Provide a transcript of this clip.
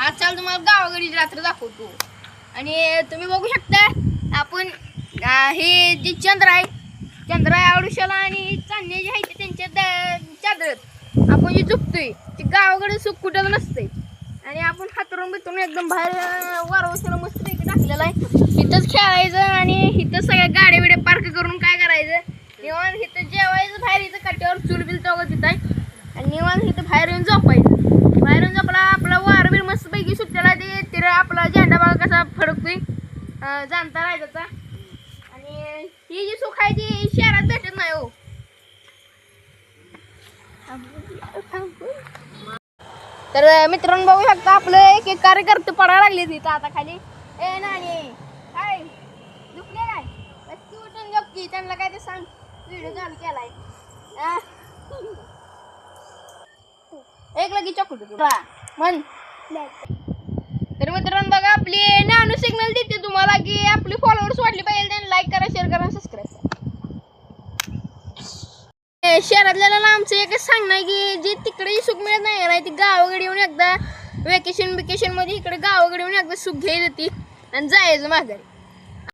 आजकाल तुम्हाला गावाकडची रात्र दाखवतो. आणि तुम्ही बघू शकता आपण हे जे चंद्र आहे आडुशाला आणि चांदणे जे आहे ते त्यांच्या चादरत आपण जे झोपतोय ते गावाकडे सुख कुठं नसतंय. आणि आपण हातरून बितरून एकदम बाहेर वारवशाला मस्त पैकी टाकलेला आहे. इथंच खेळायचं आणि इथं सगळ्या गाड्या बिड्या पार्क करून काय करायचं निवांत इथं जेवायचं. बाहेर इथं कट्ट्यावर चूल बिल टोकत तिथं आहे आणि निवांत इथं बाहेर येऊन झोपायचं. बाहेरून झोपला आपला वार बिर मस्त पैकी सुट्ट्याला ते तिला आपला झेंडा बघा कसा फडकतोय जाणता राहायचा. आणि ही जी सुख आहे ती शहरात भेटत नाही हो. तर मित्रांनो बघू शकता आपलं एक एक कार्यकर्ते पडायला लागले तिथं आता खाली. ए नानी काय दुखले काय बस उठून गप्पी त्यांना काय ते सांग व्हिडिओ चालू केलाय. एक लगी चॉकलेट म्हण. तर मित्रांनो बघा आपली नानू सिग्नल देते तुम्हाला की आपली फॉलोअर्स वाढली पाहिजे त्यांनी लाईक करा शेअर करा सबस्क्राईब करा. शहरातल्याला आमचं एकच सांगणं आहे की जे तिकडे सुख मिळत नाही ती गावाकडे येऊन एकदा वेकेशन मध्ये इकडे गावाकडे येऊन एकदा सुख घ्यायचं ती आणि जायचं माघारी.